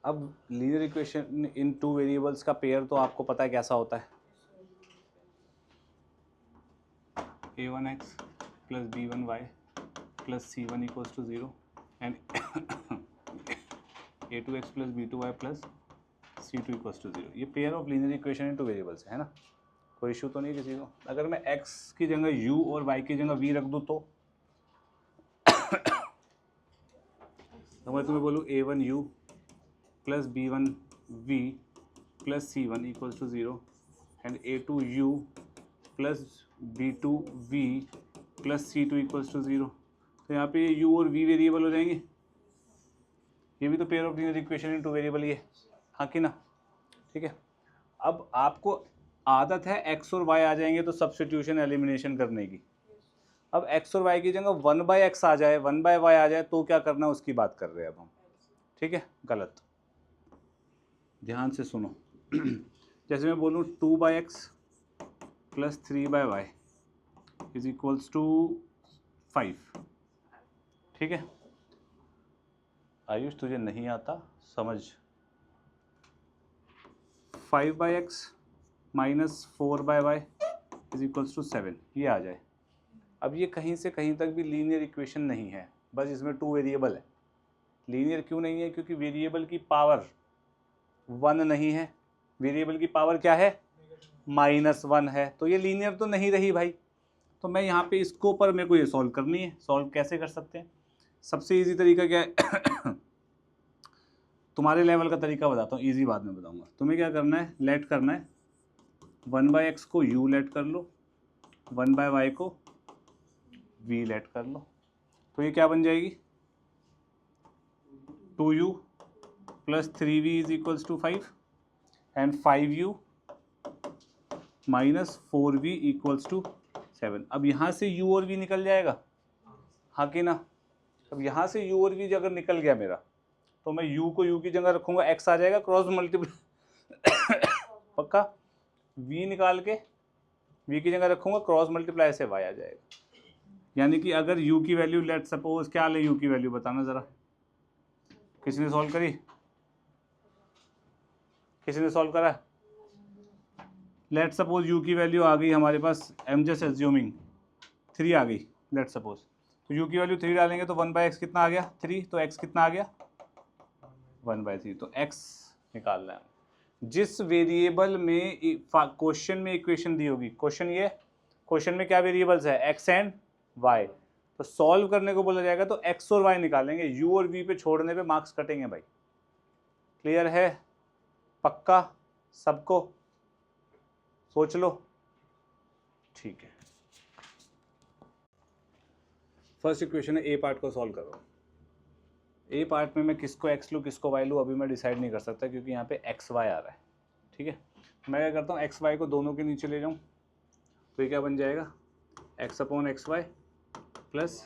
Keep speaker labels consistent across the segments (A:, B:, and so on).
A: अब linear equation in two variables का pair तो आपको पता है कैसा होता है, a1x plus b1y plus c1 equals to 0 and a2x plus b2y plus c2 equals to 0। ये pair of linear equation in two variables है ना, कोई इशू तो नहीं किसी को। अगर मैं x की जगह u और y की जगह v रख दूँ तो मैं तुम्हें बोलूँ a1u plus b1v plus c1 equals to 0 and a2u plus b2v plus c2 equals to 0, तो यहाँ पे u और v वेरिएबल हो जाएंगे। ये भी तो pair of linear equation in two variable ही है, हाँ कि ना। ठीक है, अब आपको आदत है x और y आ जाएंगे तो सब्स्टिट्यूशन एलिमिनेशन करने की। अब x और y की जगह 1/x आ जाए 1/y आ जाए तो क्या करना है उसकी बात कर रहे हैं अब हम। ठीक है, गलत, ध्यान से सुनो। जैसे मैं बोलूँ 2/x plus 3/y is equals to 5। ठीक है, आयुष तुझे नहीं आता समझ। 5/x minus 4/y is equals to 7, ये आ जाए। अब ये कहीं से कहीं तक भी लीनियर इक्वेशन नहीं है, बस इसमें 2 वेरिएबल है। लीनियर क्यों नहीं है? क्योंकि वेरिएबल की पावर 1 नहीं है, वेरिएबल की पावर क्या है? -1 है, तो ये लीनियर तो नहीं रही भाई। तो मैं यहाँ पे इसको पर मेरे को ये सॉल्व करनी है। सॉल्व कैसे कर सकते हैं? सबसे इजी तरीका क्या है? तुम्हारे लेवल का तरीका बताता हूँ, इजी बाद में बताऊँगा। तुम्हें क्या करना है, लेट करना है 1/x को u लेट कर लो, 1/y को v लेट कर लो, तो ये क्या बन जाएगी? 2u plus 3v is equals to 5 and 5u minus 4v equals to 7। अब यहाँ से u और v निकल जाएगा, हाँ कि ना। अब यहाँ से u और v अगर निकल गया मेरा, तो मैं u को u की जगह रखूँगा, x आ जाएगा, क्रॉस मल्टीप्लाई पक्का। v निकाल के v की जगह रखूँगा, क्रॉस मल्टीप्लाई से y आ जाएगा। यानी कि अगर u की वैल्यू, लेट सपोज क्या ले u की वैल्यू, बताना ज़रा, किसी ने सॉल्व करी? किसी ने सॉल्व करा? लेट सपोज u की वैल्यू आ गई हमारे पास, एम जस्ट एज्यूमिंग 3 आ गई, लेट सपोज। तो u की वैल्यू 3 डालेंगे तो 1/x कितना आ गया? 3। तो x कितना आ गया? 1/3। तो x निकालना है। जिस वेरिएबल में क्वेश्चन में इक्वेशन दी होगी, क्वेश्चन में क्या वेरिएबल्स है? x and y। तो सॉल्व करने को बोला जाएगा तो x और y निकालेंगे, u और v पे छोड़ने पे मार्क्स कटेंगे भाई। क्लियर है? पक्का सबको? सोच लो। ठीक है, फर्स्ट इक्वेशन है, ए पार्ट को सॉल्व करो। ए पार्ट में मैं किसको x लूँ किसको y लूँ अभी मैं डिसाइड नहीं कर सकता, क्योंकि यहाँ पे x y आ रहा है। ठीक है, मैं क्या करता हूँ, x y को दोनों के नीचे ले जाऊँ, तो ये क्या बन जाएगा? x upon x y plus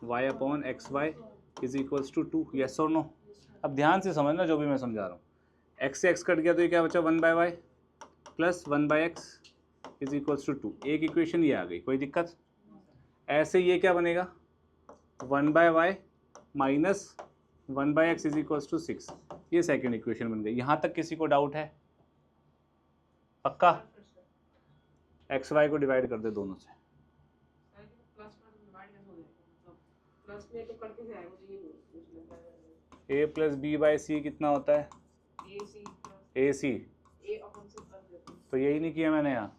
A: y upon x y is equals to 2। Yes और नो? अब ध्यान से समझना जो भी मैं समझा रहा हूँ। x से x कट गया तो ये क्या बचा? 1/y plus 1/x is equals to 2। एक इक्वेशन ये आ गई, कोई दिक्कत? ऐसे ये क्या बनेगा? 1/y minus 1/x is equals to 6। ये सेकेंड इक्वेशन बन गई। यहाँ तक किसी को डाउट है? पक्का? एक्स वाई को डिवाइड कर दे दोनों से। a प्लस बी बाई सी कितना होता है? ए सी। तो यही नहीं किया मैंने यहाँ।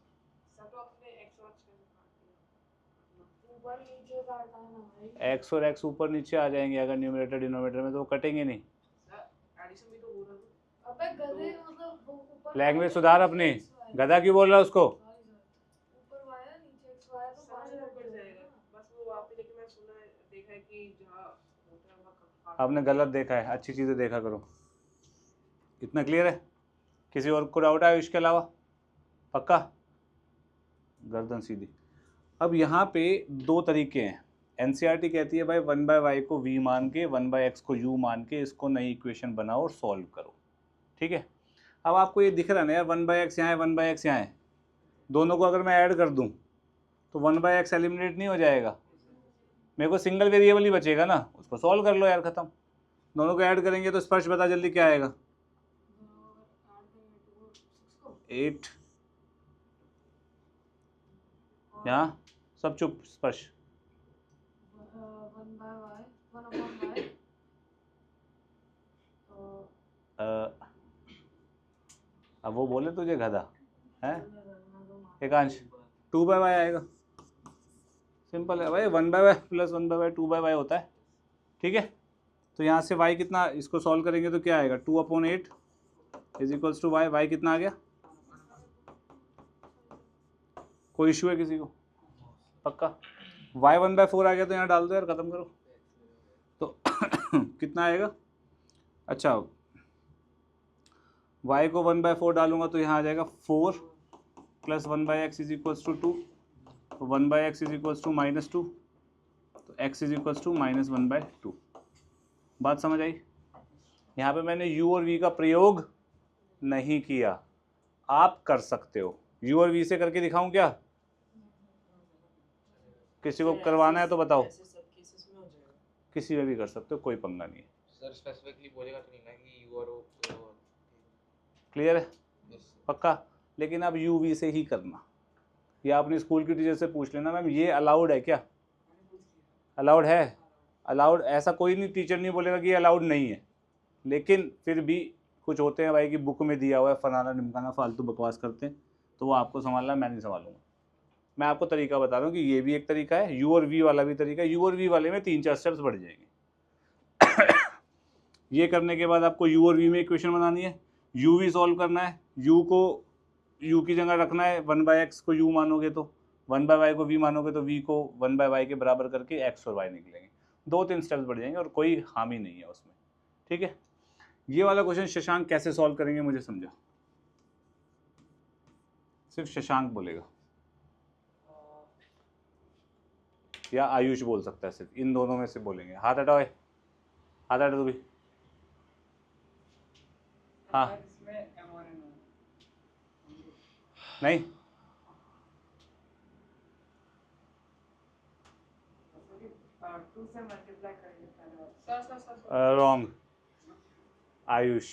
A: एक्स और एक्स ऊपर नीचे आ जाएंगे अगर न्यूमरेटर डिनोमिनेटर में, तो वो कटेंगे नहीं। लैंग्वेज सुधार अपनी। गधा क्यों बोल रहा है उसको? आपने गलत देखा है, अच्छी चीज़ें देखा करो। इतना क्लियर है? किसी और को डाउट है इसके अलावा? पक्का? गर्दन सीधी। अब यहाँ पे 2 तरीके हैं। एनसीईआरटी कहती है भाई 1/y को v मान के 1/x को u मान के इसको नई इक्वेशन बनाओ और सॉल्व करो। ठीक है, अब आपको ये दिख रहा है ना यार, 1/x यहाँ है 1/x यहाँ है, दोनों को अगर मैं ऐड कर दूँ तो 1/x एलिमिनेट नहीं हो जाएगा? मेरे को सिंगल वेरिएबल ही बचेगा ना, उसको सॉल्व कर लो यार, ख़त्म। दोनों को ऐड करेंगे तो स्पष्ट बता जल्दी क्या आएगा? 8 यहाँ सब चुप स्पर्श।
B: 1 by y 1 upon y
A: अब वो बोले तुझे गधा है। एकांश 2 by y आएगा, सिंपल है भाई। 1 by y plus 1 by y 2 by y होता है, ठीक है। तो यहाँ से y कितना, इसको सॉल्व करेंगे तो क्या आएगा, 2/8 is equals to y। y कितना आ गया, कोई इशू है किसी को, पक्का। y 1/4 आ गया तो यहाँ डाल दो यार, खत्म करो। तो कितना आएगा, अच्छा y को 1/4 डालूंगा तो यहाँ आ जाएगा 4 plus 1/x is equals to 2, 1/x is equals to -2, तो x इज इक्वल्स टू -1/2। बात समझ आई। यहाँ पे मैंने u और v का प्रयोग नहीं किया, आप कर सकते हो। u और v से करके दिखाऊं क्या, किसी को करवाना है तो बताओ। किसी में भी कर सकते हो, कोई पंगा नहीं है।
C: सर स्पेसिफिकली बोलेगा तो नहीं ना कि u और
A: क्लियर है, पक्का। लेकिन आप u v से ही करना, या अपनी स्कूल की टीचर से पूछ लेना, मैम ये अलाउड है क्या, अलाउड है। अलाउड ऐसा कोई नहीं, टीचर नहीं बोलेगा कि अलाउड नहीं है, लेकिन फिर भी कुछ होते हैं भाई कि बुक में दिया हुआ है, फलाना ढिमकाना फालतू बकवास करते हैं, तो वो आपको संभालना, मैं नहीं संभालूंगा। मैं आपको तरीका बता रहा हूँ कि ये भी एक तरीका है, u और v वाला भी तरीका है। u और v वाले में 3-4 स्टेप्स बढ़ जाएंगे। ये करने के बाद आपको u और v में इक्वेशन बनानी है, u v सॉल्व करना है। u को u की जगह रखना है, 1/x को u मानोगे तो 1/y को v मानोगे तो v को 1/y के बराबर करके x और y निकलेंगे। 2-3 स्टेप्स बढ़ जाएंगे और कोई हानि नहीं है उसमें, ठीक है। ये वाला क्वेश्चन शशांक कैसे सॉल्व करेंगे मुझे समझा, सिर्फ शशांक बोलेगा या आयुष बोल सकता है, सिर्फ इन दोनों में से बोलेंगे। हाथ हटाओ, हाथ हटा तू भी। हाँ नहीं, रॉन्ग आयुष।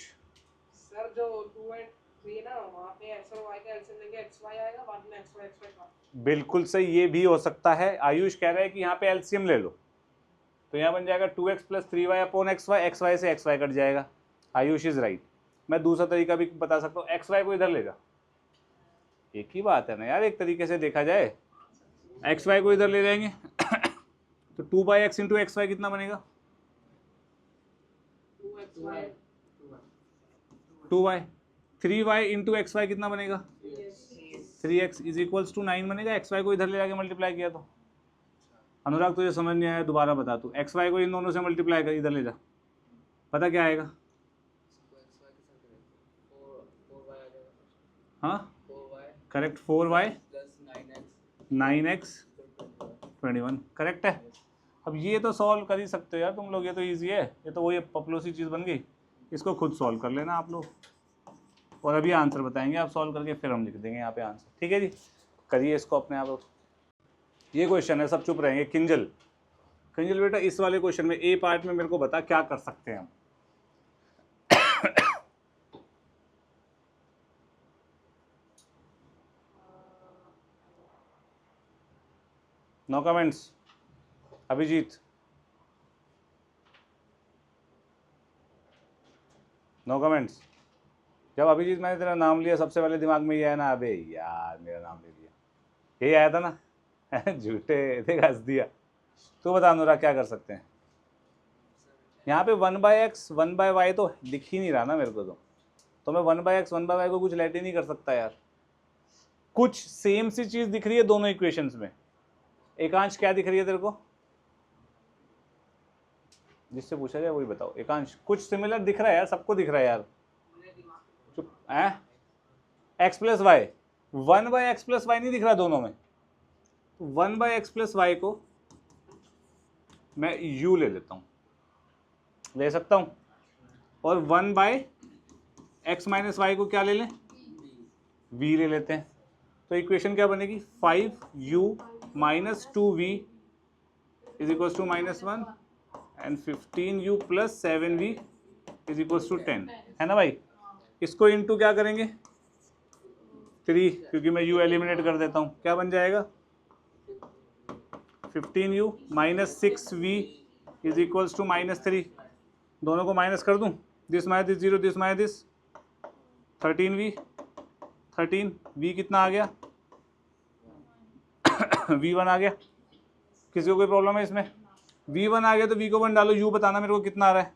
D: सर जो 2 और 3 ना, वहाँ पे x और y का एलसीएम लेंगे, xy आएगा, बाद में xy का।
A: बिल्कुल सही, ये भी हो सकता है। आयुष कह रहा है कि यहाँ पे एलसीएम ले लो, तो यहाँ बन जाएगा 2x + 3y upon xy, xy से xy कट जाएगा। Ayush is right. मैं दूसरा तरीका भी बता सकता हूँ, xy को इधर ले जा, एक ही बात है ना यार, एक तरीके से देखा जाए। xy को इधर ले जाएंगे तो 2/x इंटू xy कितना बनेगा, 2y। 3y इंटू xy कितना बनेगा, 3x इज इक्वल्स टू 9 बनेगा। xy को इधर ले जाके मल्टीप्लाई किया तो। अनुराग तुझे समझ नहीं आया, दोबारा बता तू। xy को इन दोनों से मल्टीप्लाई कर, इधर ले जा, पता क्या आएगा, हाँ करेक्ट, 4y 9x 21 करेक्ट है। अब ये तो सॉल्व कर ही सकते हो यार तुम लोग, ये तो इजी है, ये तो वही पपलोसी चीज़ बन गई। इसको खुद सॉल्व कर लेना आप लोग, और अभी आंसर बताएंगे आप सॉल्व करके, फिर हम लिख देंगे यहाँ पे आंसर, ठीक है जी। करिए इसको अपने आप। ये क्वेश्चन है, सब चुप रहेंगे। किंजल, किंजल बेटा इस वाले क्वेश्चन में ए पार्ट में मेरे को बता क्या कर सकते हैं हम। No comments. Abhijit, no comments. जब अभिजीत मैंने तेरा नाम लिया सबसे पहले दिमाग में ये आया ना, अबे यार मेरा नाम ले लिया, यही आया था ना। झूठे, देख हंस दिया। तो बता अनुराग क्या कर सकते हैं यहाँ पे। 1/x 1/y तो दिख ही नहीं रहा ना मेरे को, तो मैं 1/x 1/y को कुछ लेट ही नहीं कर सकता यार। कुछ सेम सी चीज दिख रही है दोनों इक्वेशंस में। एकांश क्या दिख रही है तेरे को, जिससे पूछा जाए वही बताओ। एकांश कुछ सिमिलर दिख रहा है यार, सबको दिख रहा है यार, चुप है। x + y 1/x + y नहीं दिख रहा दोनों में, 1/x + y को मैं u ले लेता हूँ, ले सकता हूँ, और 1/x - y को क्या ले लें, v ले लेते हैं। तो इक्वेशन क्या बनेगी, 5u - 2v is equals to -1 and 15u + 7v is equals to 10, है ना भाई। इसको इंटू क्या करेंगे, 3, क्योंकि मैं u एलिमिनेट कर देता हूँ, क्या बन जाएगा 15u minus 6v is equals to -3। दोनों को माइनस कर दूँ, this minus this 0, this minus this 13v 13, v कितना आ गया v1 आ गया। किसी को कोई प्रॉब्लम है इसमें? v1 आ गया तो v को 1 डालो, u बताना मेरे को कितना आ रहा है।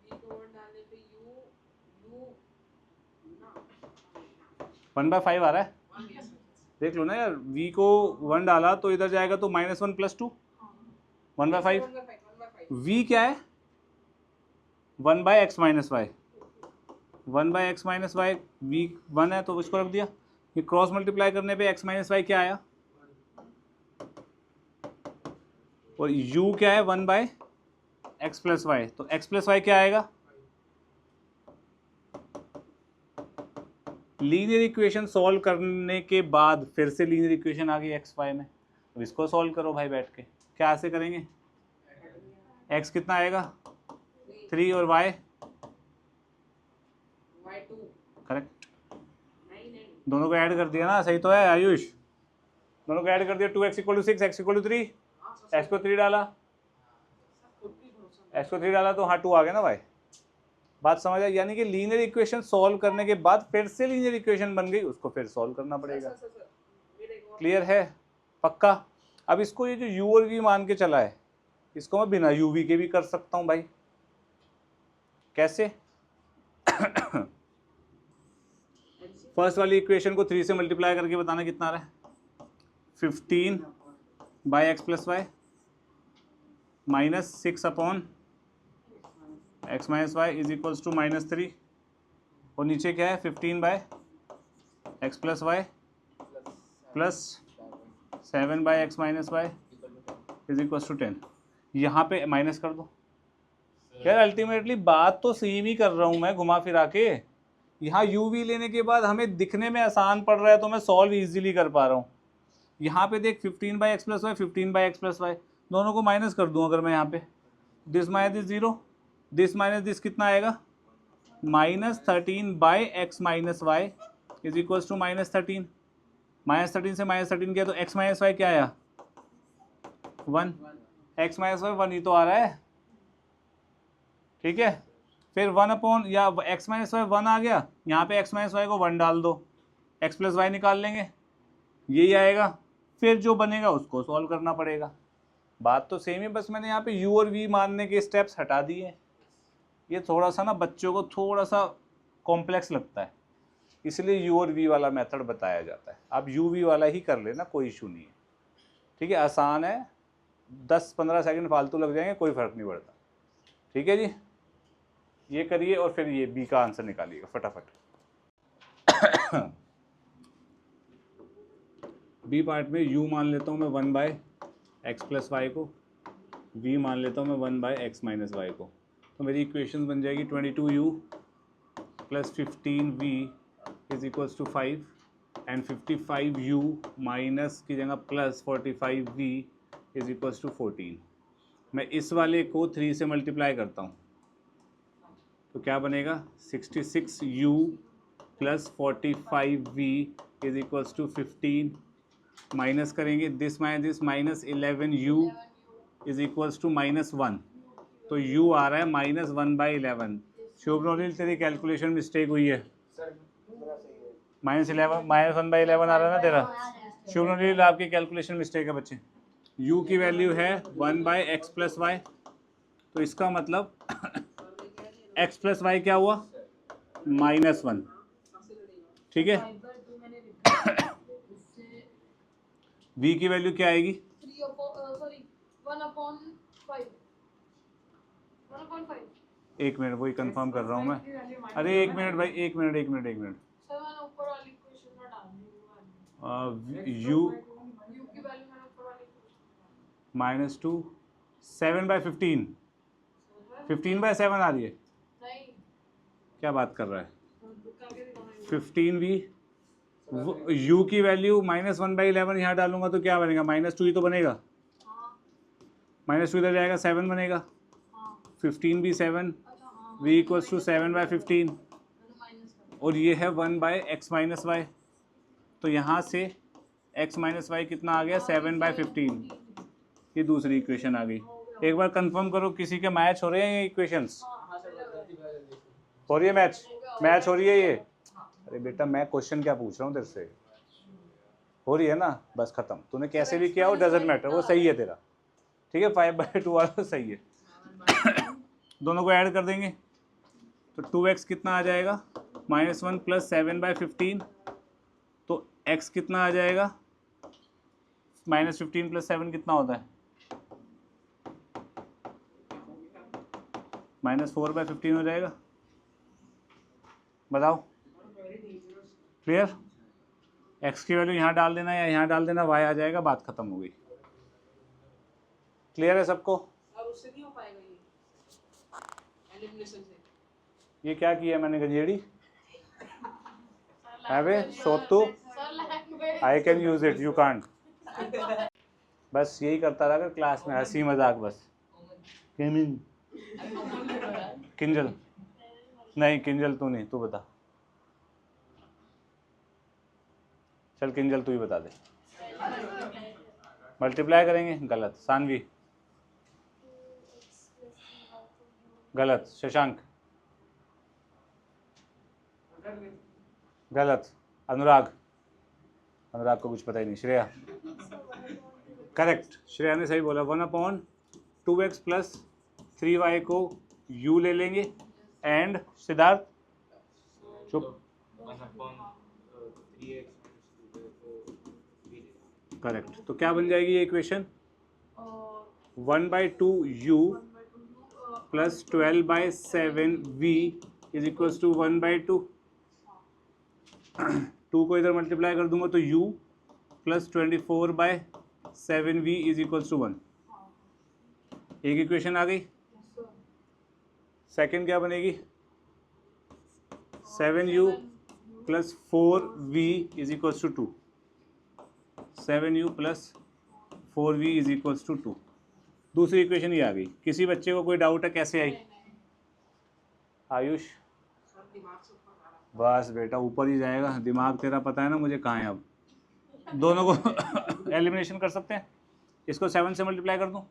D: V को 1 डालने पे U
A: 1/5 आ रहा है,
D: 1 yes
A: देख लो ना यार, v को 1 डाला तो इधर जाएगा तो -1 + 2 1/5।
D: 1/5
A: v क्या है 1/x - y, 1/x - y, v 1 है तो इसको रख दिया। ये क्रॉस मल्टीप्लाई करने पे x - y क्या आया, और u क्या है 1/x + y, तो x + y क्या आएगा। लीनियर इक्वेशन सॉल्व करने के बाद फिर से लीनियर इक्वेशन आ गई एक्स वाई में, अब इसको सॉल्व करो भाई बैठ के। क्या से करेंगे, x कितना आएगा 3 और y
D: Y2
A: करेक्ट,
D: नहीं
A: दोनों को ऐड कर दिया ना, सही तो है आयुष, दोनों को ऐड कर दिया। 2x = 6, x = 3, x को 3 डाला, x को 3 डाला तो हाँ 2 आ गया ना भाई। बात समझ आई, यानी कि लीनियर इक्वेशन सॉल्व करने के बाद फिर से लीनियर इक्वेशन बन गई, उसको फिर सॉल्व करना पड़ेगा। क्लियर है, पक्का। अब इसको ये जो u और v मान के चला है, इसको मैं बिना u v के भी कर सकता हूं भाई। कैसे फर्स्ट वाली इक्वेशन को 3 से मल्टीप्लाई करके बताना कितना आ रहा है, 15/x + y - 6/x - y is equals to -3, और नीचे क्या है 15/x + y plus 7/x - y is equals to 10। यहाँ पे माइनस कर दो यार, अल्टीमेटली बात तो सेम ही कर रहा हूँ मैं घुमा फिरा के। यहाँ u v लेने के बाद हमें दिखने में आसान पड़ रहा है तो मैं सॉल्व इजीली कर पा रहा हूँ। यहाँ पे देख 15/x + y 15/x + y, दोनों को माइनस कर दूँ अगर मैं यहाँ पे, this minus this 0, this minus this कितना आएगा -13/x - y is equals to -13। -13 से -13 किया तो x - y क्या आया 1, x - y 1 ही तो आ रहा है, ठीक है। फिर 1 या x - y 1 आ गया, यहाँ पे x - y को 1 डाल दो, x + y निकाल लेंगे, यही आएगा। फिर जो बनेगा उसको सॉल्व करना पड़ेगा। बात तो सेम ही, बस मैंने यहाँ पे u और v मानने के स्टेप्स हटा दिए। ये थोड़ा सा ना बच्चों को थोड़ा सा कॉम्प्लेक्स लगता है, इसलिए u और v वाला मेथड बताया जाता है। आप u v वाला ही कर लेना, कोई इशू नहीं है, ठीक है, आसान है, 10-15 सेकंड फालतू लग जाएंगे, कोई फ़र्क नहीं पड़ता, ठीक है जी। ये करिए और फिर ये b का आंसर निकालिएगा फटाफट। बी पार्ट में u मान लेता हूँ मैं 1/x + y को, v मान लेता हूँ मैं 1/x - y को, तो मेरी इक्वेशन बन जाएगी 22u + 15v is equals to 5 and 55u minus की जगह plus 45v is equals to 14। मैं इस वाले को 3 से मल्टीप्लाई करता हूँ तो क्या बनेगा 66u + 45v is equals to 15, minus करेंगे this minus this -11u is equals to -1, तो u आ रहा है -1/11। शुभनोनिल तेरी कैलकुलेशन मिस्टेक हुई है, -1/11 आ रहा है ना तेरा। शुभनोनिल आपकी कैलकुलेशन मिस्टेक है बच्चे, u की वैल्यू है 1/x + y, तो इसका मतलब x + y क्या हुआ -1, ठीक है। v की वैल्यू क्या आएगी
B: 1/5
A: एक मिनट, वही कंफर्म कर रहा हूँ मैं। अरे एक मिनट भाई, एक मिनट
B: ऊपर वाली क्वेश्चन में डाल दी
A: u
B: u की वैल्यू मैंने ऊपर वाली
A: -2 7/15 15/7 आ रही है,
B: नहीं
A: क्या बात कर रहा है 15v u की वैल्यू -1/11 यहाँ डालूंगा तो क्या बनेगा -2 ही तो बनेगा, -2 इधर जाएगा 7 बनेगा, 15v 7 v इक्वल्स टू 7/15, और ये है 1/x-y, तो यहाँ से x-y कितना आ गया 7/15, ये दूसरी इक्वेशन आ गई। एक बार कंफर्म करो किसी के मैच हो रहे हैं ये इक्वेशंस, हो रही है मैच हो रही है ये। अरे बेटा मैं क्वेश्चन क्या पूछ रहा हूँ तेरे से, हो रही है ना, बस खत्म। तूने कैसे भी किया वो डजेंट मैटर, वो सही है तेरा, ठीक है। 5/2 वाला सही है। दोनों को ऐड कर देंगे तो 2x कितना आ जाएगा -1 + 7/15, तो x कितना आ जाएगा -15 + 7 कितना होता है -4/15 हो जाएगा। बताओ क्लियर। x की वैल्यू यहाँ डाल देना या यहाँ डाल देना, y आ जाएगा, बात खत्म हो गई। क्लियर है सबको।
D: अब उससे नहीं हो पाएगा ये एलिमिनेशन से।
A: ये क्या किया मैंने गंजेड़ी, अबे सोतू, I can use it you can't. बस यही करता रहा कर क्लास में, हंसी मजाक बस। किंजल नहीं, किंजल तू नहीं, तू बता। चल किंजल तू ही बता दे। मल्टीप्लाई करेंगे, गलत। सानवी गलत। शशांक गलत। अनुराग को कुछ पता ही नहीं। श्रेया करेक्ट, श्रेया ने सही बोला। 1/2x + 3y को u ले लेंगे एंड सिद्धार्थ चुप।
C: 1/3x - 2y को v।
A: करेक्ट, तो क्या बन जाएगी ये इक्वेशन 1/2u + 12/7v = 1/2। 2 को इधर मल्टीप्लाई कर दूंगा तो u + 24/7v = 1। एक इक्वेशन आ गई। सेकंड क्या बनेगी 7u + 4v = 2। 7u + 4v = 2। दूसरी इक्वेशन ये आ गई। किसी बच्चे को कोई डाउट है कैसे आई? आयुष
D: सर दिमाग से ऊपर आ रहा
A: बस बेटा ऊपर ही जाएगा, दिमाग तेरा पता है ना मुझे कहाँ है। अब दोनों को एलिमिनेशन कर सकते हैं। इसको 7 से मल्टीप्लाई कर दूँ,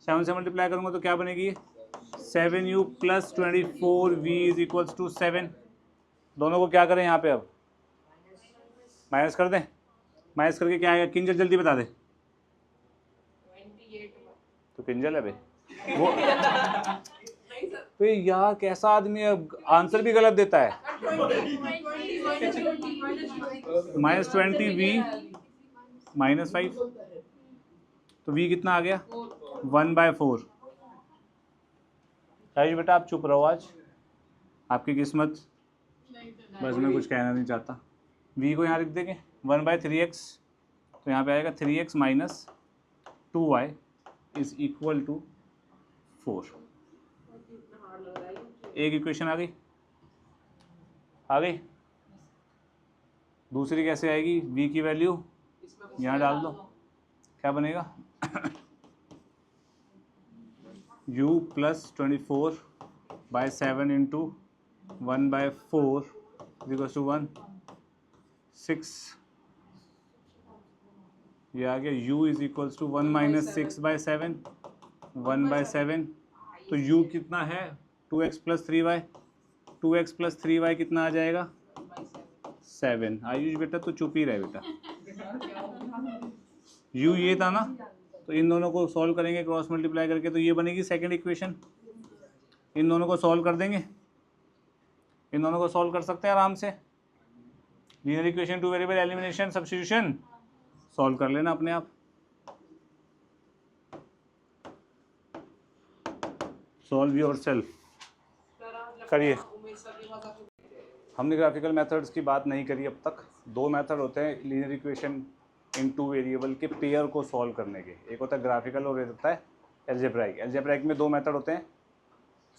A: 7 से मल्टीप्लाई करूँगा तो क्या बनेगी ये 7u + 24v = 7। दोनों को क्या करें यहाँ पे, अब माइनस कर दें। माइनस करके क्या आएगा किंजल जल्दी बता दे।
D: 28
A: तो किंजल है भाई वो।
D: नहीं सर
A: तो यार कैसा आदमी है, आंसर भी गलत देता है। -20v -5, तो v कितना आ गया 1/4। आयुष बेटा आप चुप रहो, आज आपकी किस्मत। बस मैं कुछ कहना नहीं चाहता। v को यहाँ लिख देंगे 1/3x, तो यहाँ पे आएगा 3x - 2y = 4। एक इक्वेशन आ गई। दूसरी कैसे आएगी, v की वैल्यू यहाँ डाल दो, क्या बनेगा u + 24/7 × 1/4 = 1। 6 ये आ गया u = 1 - 6/7 1/7। तो u कितना है 2x + 3y, 2x + 3y कितना आ जाएगा 7। आयुष बेटा तो चुप ही रहे बेटा। u ये था ना, तो इन दोनों को सॉल्व करेंगे क्रॉस मल्टीप्लाई करके, तो ये बनेगी सेकंड इक्वेशन। इन दोनों को सॉल्व कर देंगे, इन दोनों को सॉल्व कर सकते हैं आराम से। Linear equation 2 variable elimination substitution solve कर लेना अपने आप। सॉल्व योरसेल्फ करिए। हमने ग्राफिकल मेथड्स की बात नहीं करी अब तक। 2 मेथड होते हैं लीनियर इक्वेशन इन 2 वेरिएबल के पेयर को सॉल्व करने के। एक होता है ग्राफिकल और एक होता है एल्जेब्राइक। एल्जेब्राइक में 2 मेथड होते हैं,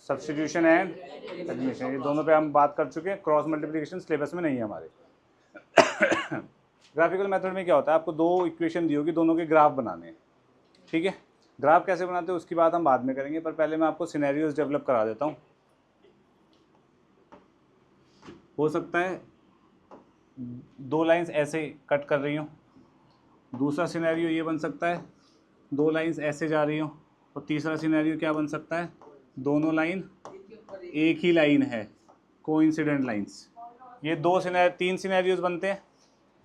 A: सब्स्टिट्यूशन एंड एलिमिनेशन। ये दोनों पे हम बात कर चुके हैं। क्रॉस मल्टीप्लिकेशन सिलेबस में नहीं है हमारे। ग्राफिकल मेथड में क्या होता है, आपको 2 इक्वेशन दी होगी, दोनों के ग्राफ बनाने हैं, ठीक है। ग्राफ कैसे बनाते हैं उसकी बात हम बाद में करेंगे, पर पहले मैं आपको सिनेरियोज डेवलप करा देता हूँ। हो सकता है दो लाइंस ऐसे कट कर रही हूँ, दूसरा सिनेरियो ये बन सकता है दो लाइंस ऐसे जा रही हूँ, और तीसरा सिनेरियो क्या बन सकता है दोनों लाइन एक ही लाइन है, कोइंसिडेंट लाइंस। ये तीन सिनेरियोज बनते हैं।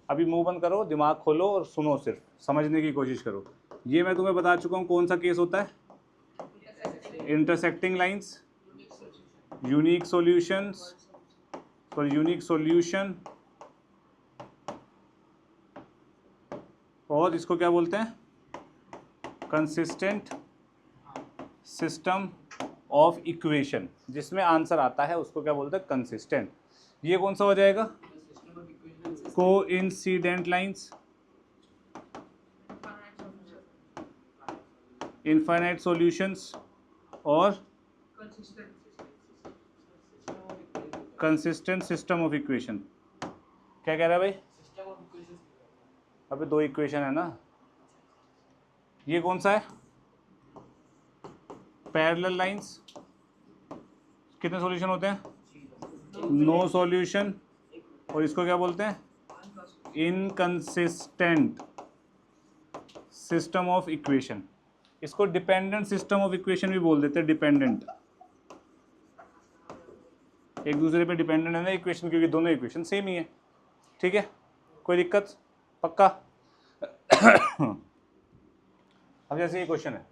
A: अभी मुंह बंद करो, दिमाग खोलो और सुनो, सिर्फ समझने की कोशिश करो। ये मैं तुम्हें बता चुका हूँ कौन सा केस होता है, intersecting lines, unique solutions, for unique solution, और इसको क्या बोलते हैं कंसिस्टेंट सिस्टम ऑफ इक्वेशन, जिसमें आंसर आता है उसको क्या बोलते हैं कंसिस्टेंट। ये कौन सा हो जाएगा कोइंसिडेंट लाइंस, इनफाइनाइट सॉल्यूशंस और कंसिस्टेंट सिस्टम ऑफ इक्वेशन। क्या कह रहा है भाई? अबे दो इक्वेशन है ना। ये कौन सा है पैरेलल लाइंस, कितने सॉल्यूशन होते हैं? No solution. और इसको क्या बोलते हैं इनकंसिस्टेंट सिस्टम ऑफ इक्वेशन। इसको डिपेंडेंट सिस्टम ऑफ इक्वेशन भी बोल देते हैं, डिपेंडेंट, एक दूसरे पे डिपेंडेंट है ना इक्वेशन, क्योंकि दोनों इक्वेशन सेम ही है। ठीक है, कोई दिक्कत? पक्का? अब जैसे ये क्वेश्चन है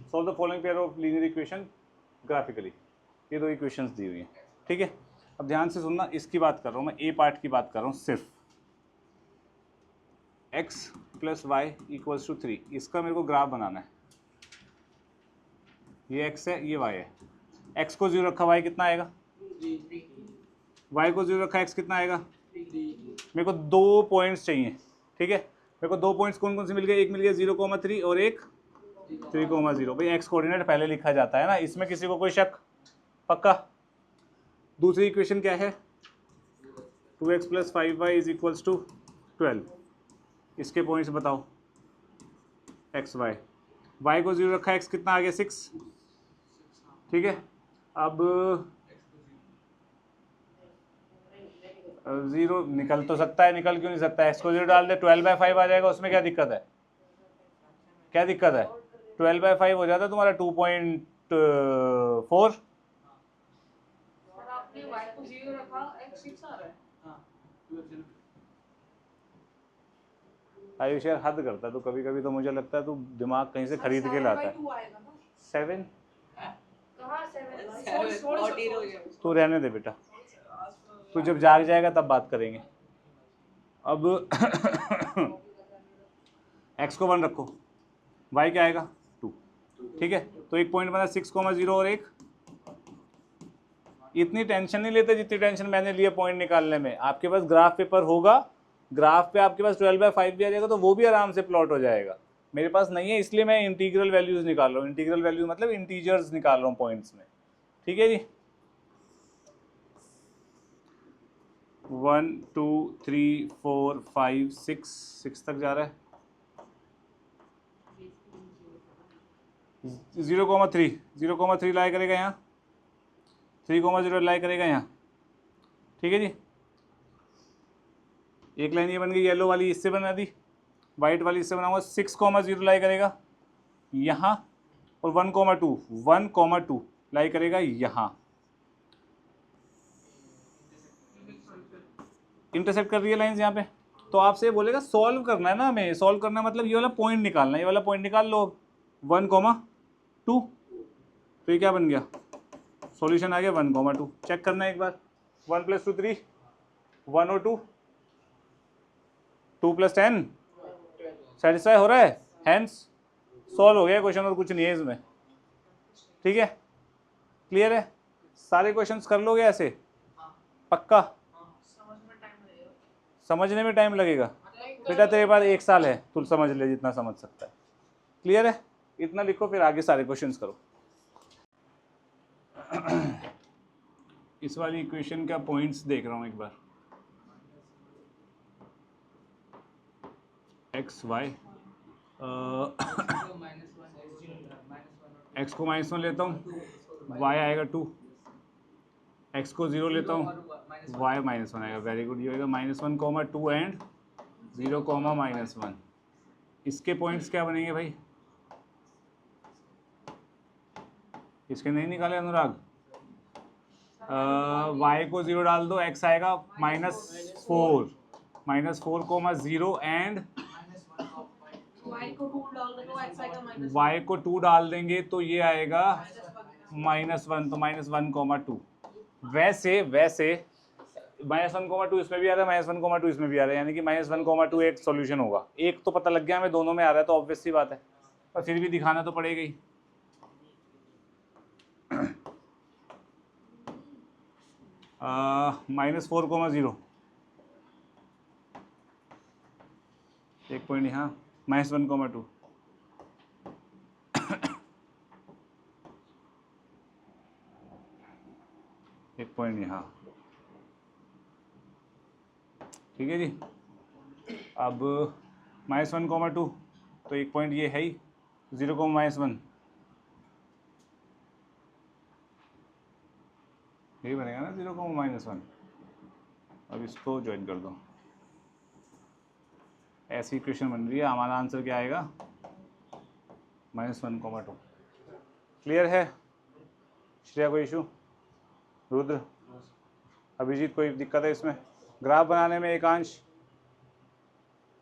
A: solve the following pair of linear equation graphically, ये दो इक्वेशंस दी हुई हैं। ठीक है, अब ध्यान से सुनना, इसकी बात कर रहा हूँ मैं, ए पार्ट की बात कर रहा हूँ सिर्फ। x plus y equals to 3, इसका मेरे को ग्राफ बनाना है। ये x है, ये y है। x को 0 रखा, y कितना आएगा? y को 0 रखा, x कितना आएगा? मेरे को दो पॉइंट्स चाहिए। ठीक है, मेरे को दो पॉइंट्स कौन कौन से मिल गए? एक मिल गया 0,3 और एक 3,0। भाई x कोऑर्डिनेट पहले लिखा जाता है ना, इसमें किसी को कोई शक? पक्का? दूसरी इक्वेशन क्या है 2x plus 5y is equals to 12। इसके पॉइंट्स बताओ x y। y को 0 रखा, x कितना आ गया? 6। ठीक है, अब 0 निकल तो सकता है, निकल क्यों नहीं सकता है? x को 0 डाल दे, 12/5 आ जाएगा, उसमें क्या दिक्कत है? क्या दिक्कत है? 12/5 हो जाता है तुम्हारा 2.4।
B: आपने y को 0 रखा, x 6 आ रहा है।
A: आयुष यार हद करता है तो, कभी कभी तो मुझे लगता है तू दिमाग कहीं से खरीद के लाता है। 7
B: कहाँ 7?
A: तू रहने दे बेटा, तू जब जाग जाएगा तब बात करेंगे। अब x को 1 रखो, y क्या आएगा? 2। ठीक है, तो एक पॉइंट बना 6,0 और एक। इतनी टेंशन नहीं लेते जितनी टेंशन मैंने लिया पॉइंट निकालने में। आपके पास ग्राफ पेपर होगा, ग्राफ पे आपके पास 12/5 भी आ जाएगा, तो वो भी आराम से प्लॉट हो जाएगा। मेरे पास नहीं है, इसलिए मैं इंटीग्रल वैल्यूज निकाल रहा हूँ। इंटीग्रल वैल्यू मतलब इंटीजर्स निकाल रहा हूँ पॉइंट्स में। ठीक है जी, 1 2 3 4 5 6 तक जा रहा है। 0,3 लाई करेगा यहाँ, 3,0 लाई करेगा यहाँ। ठीक है जी, एक लाइन ये बन गई येलो वाली, इससे बना दी, वाइट वाली इससे बनाऊंगा। 6,0 लाई करेगा यहाँ, और 1,2 लाई करेगा यहाँ। इंटरसेक्ट कर रही है लाइंस यहाँ पे, तो आपसे बोलेगा सॉल्व करना है ना हमें। सॉल्व करना मतलब ये वाला पॉइंट निकालना है, ये वाला पॉइंट निकाल लो 1,2। तो ये क्या बन गया? सॉल्यूशन आ गया 1,2। चेक करना है एक बार, 1 + 2 3, 1 और 2, 2 + 10 सेटिस्फाई हो रहा है, हैंस सॉल्व हो गया क्वेश्चन, और कुछ नहीं है इसमें। ठीक है, क्लियर है? सारे क्वेश्चंस कर लोगे ऐसे? पक्का? समझने में टाइम लगेगा बेटा, तेरे पास 1 साल है, तू समझ ले जितना समझ सकता है। क्लियर है? इतना लिखो, फिर आगे सारे क्वेश्चंस करो। इस वाली इक्वेशन का पॉइंट्स देख रहा हूँ एक बार। एक्स वाई, एक्स को -1 लेता हूँ, y आएगा 2, x को 0 लेता हूँ, y -1 आएगा। वेरी गुड, ये होगा -1, 2 एंड 0, -1। इसके पॉइंट्स क्या बनेंगे भाई? इसके नहीं निकाले अनुराग? y को 0 डाल दो, x आएगा -4, -4, 0 एंड
D: y को 2 डाल देंगे तो x आएगा -1।
A: y को 2 डाल देंगे तो ये आएगा -1, तो -1, 2। वैसे -1, 2 इसमें भी आ रहा है, -1, 2 इसमें भी आ रहा है, यानी कि -1, 2 एक सॉल्यूशन होगा। एक तो पता लग गया हमें, दोनों में आ रहा है तो ऑब्वियस सी बात है, पर फिर भी दिखाना तो पड़ेगा ही। -4, 0 एक पॉइंट यहाँ, -1, 2 एक पॉइंट यहाँ, ठीक है जी। अब -1, 2 तो एक पॉइंट ये है ही, 0, -1 यही बनेगा ना, 0, -1। अब इसको ज्वाइन कर दो, ऐसी इक्वेशन बन रही है। हमारा आंसर क्या आएगा? -1, 2। क्लियर है? श्रेया कोई इशू? रुद्र, अभिजीत कोई दिक्कत है इसमें? ग्राफ बनाने में एकांश,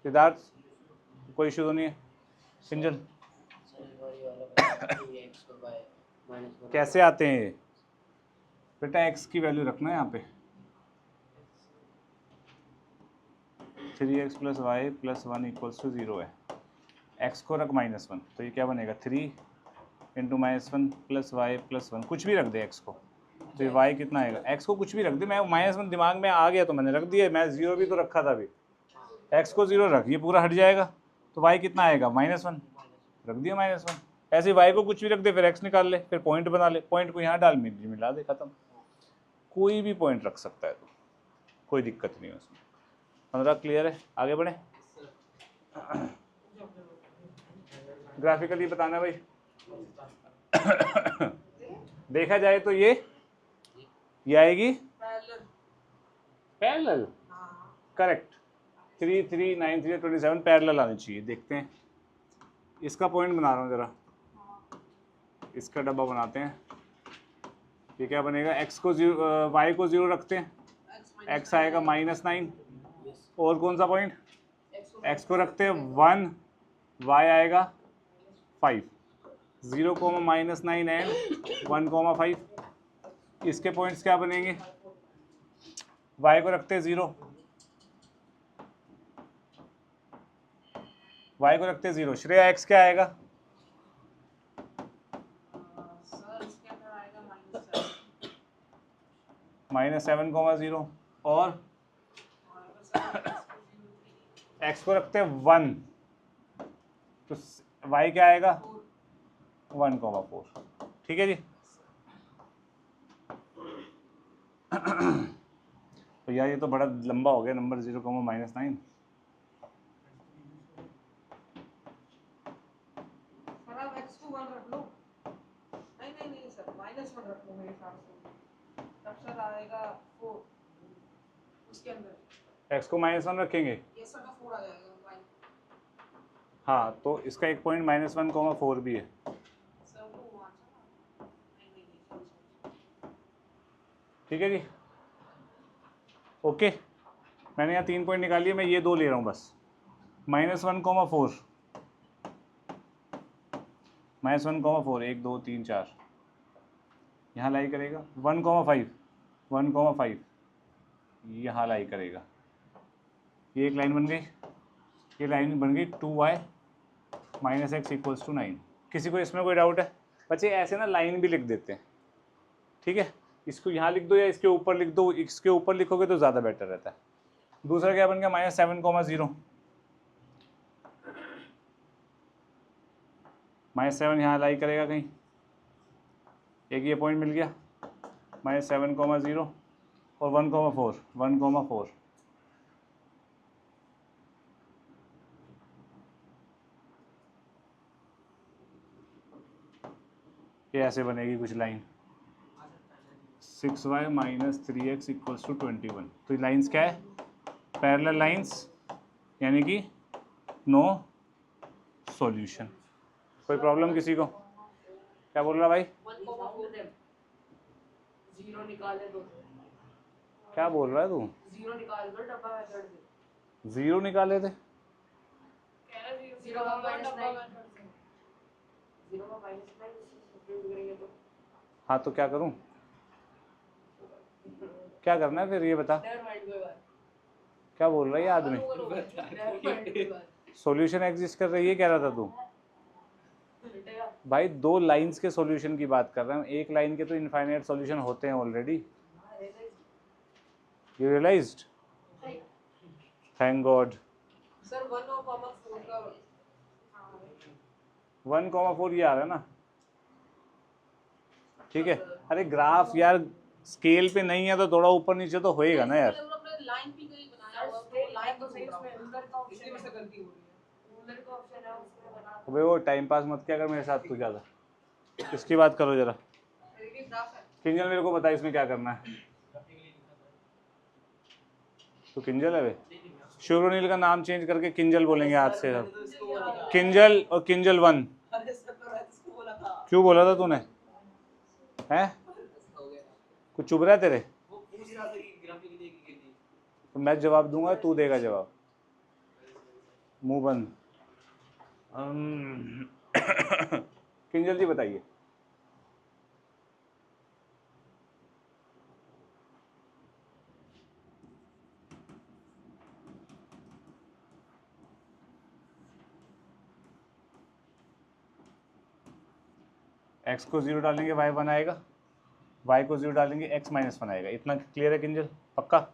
A: सिद्धार्थ कोई इशू तो नहीं है? सिंजल कैसे आते हैं ये? बेटा x की वैल्यू रखना है यहाँ पे, 3x + y + 1 = 0 है। x को रख -1, तो ये क्या बनेगा? 3 × -1 + y + 1, कुछ भी रख दे x को, तो ये y कितना आएगा? x को कुछ भी रख दे, मैं -1 दिमाग में आ गया तो मैंने रख दिया, मैं 0 भी तो रखा था अभी। x को 0 रख, ये पूरा हट जाएगा, तो y कितना आएगा? -1, रख दिया -1। ऐसे ही y को कुछ भी रख दे, फिर x निकाल ले, फिर पॉइंट बना ले, पॉइंट को यहाँ डाल, मिला दे, खत्म। कोई भी पॉइंट रख सकता है, तो कोई दिक्कत नहीं है उसमें। अनुराग क्लियर है? आगे बढ़े। ग्राफिकली बताना भाई। देखा जाए तो ये आएगी पैरेलल, करेक्ट। 3, 3, 9, 3, 27 पैरेलल आनी चाहिए। देखते हैं, इसका पॉइंट बना रहा हूँ जरा, इसका डब्बा बनाते हैं। ये क्या बनेगा? x को 0, y को 0 रखते हैं, x आएगा -9, और कौन सा पॉइंट? x को रखते हैं 1, y आएगा 5, 0, -9 एंड 1, 5। इसके पॉइंट्स क्या बनेंगे? y को रखते हैं 0, y को रखते हैं 0। श्रेया x क्या आएगा?
D: सर इसके अंदर आएगा
A: -7, 0, और x को रखते हैं 1, तो y क्या आएगा? 1, 4। ठीक है जी। तो यार ये तो बड़ा लंबा हो गया नंबर, 0, -9।
D: सर आप x को 1 रख लो। नहीं सर, -1 रख लो मेरे हिसाब से, तब सर आएगा 4 उसके अंदर।
A: x को -1 रखेंगे,
D: ये सर का 4 आ जाएगा।
A: हाँ, तो इसका एक पॉइंट -1, 4 भी है।
D: सर वो वहाँ से नहीं,
A: ठीक है जी, ओके। मैंने यहाँ 3 पॉइंट निकाल लिए, मैं ये 2 ले रहा हूँ बस। -1, 4, -1, 4, 1, 2, 3, 4 यहाँ लाई करेगा। 1, 5, 1, 5 यहाँ लाई करेगा। ये एक लाइन बन गई, ये लाइन बन गई 2y -x = 9। किसी को इसमें कोई डाउट है? बच्चे ऐसे ना लाइन भी लिख देते हैं, ठीक है? इसको यहाँ लिख दो या इसके ऊपर लिख दो, इसके ऊपर लिखोगे तो ज़्यादा बेटर रहता है। दूसरा क्या बन गया? -7, 0, -7 यहाँ लाई करेगा कहीं, एक ये पॉइंट मिल गया, -7, 0, और 1, 4, 1, 4 ये ऐसे बनेगी कुछ line. 6y minus 3x equals to 21। तो लाइंस क्या है? पैरेलल लाइंस, यानी कि नो सॉल्यूशन। कोई प्रॉब्लम किसी को? क्या बोल रहा भाई?
B: 1,4 जीरो निकाले दो,
A: क्या बोल रहा है तू?
B: जीरो निकाल दो डब्बा मेथड से।
A: जीरो निकाले थे?
B: कह रहा जीरो का माइनस 9, जीरो का माइनस 9 सब्स्टिट्यूट करेंगे तो
A: हाँ तो क्या करूँ? क्या करना है फिर ये बता।
B: नेवर माइंड कोई बात।
A: क्या बोल रहा है ये आदमी?
B: नेवर माइंड कोई बात।
A: सॉल्यूशन एग्जिस्ट कर रही है कह रहा था तू?
B: मिटेगा।
A: भाई दो लाइंस के सॉल्यूशन की बात कर रहा हूँ, एक लाइन के तो इनफाइनाइट सॉल्यूशन होते हैं already. You realized? Thank God.
D: Sir 1,4 का
A: 1,4 ये आ रहा है ना? ठीक है। अरे ग्राफ यार स्केल पे नहीं है तो थोड़ा ऊपर नीचे तो होएगा ना यार।
D: लाइन भी कहीं बनाया हुआ तो लाइन तो सही उसमें रूलर का ऑप्शन
B: इसलिए
D: से गलती हो रही है।
B: रूलर का ऑप्शन है उसमें बना।
A: अबे वो टाइम पास मत किया कर मेरे साथ तू ज़्यादा। इसकी बात करो जरा।
D: ये ग्राफ है।
A: किंजल मेरे को बता इसमें क्या करना है। तो किंजल है वे। शिवरोनील का नाम चेंज करके किंजल बोलेंगे आज से सब। किंजल और किंजल 1।
D: अरे सर तो मैं इसको बोला था।
A: क्यों बोला था तूने? हैं? कुछ चुभ रहा है तेरे?
C: वो पूछ रहा था कि ग्राफिक के लिए की थी।
A: तो मैं जवाब दूंगा, तू देगा जवाब। मुंह बंद। किंजल जी बताइए। x को 0 डालेंगे y 1 आएगा, y को 0 डालेंगे x -1 आएगा। इतना क्लियर है किंजल? पक्का?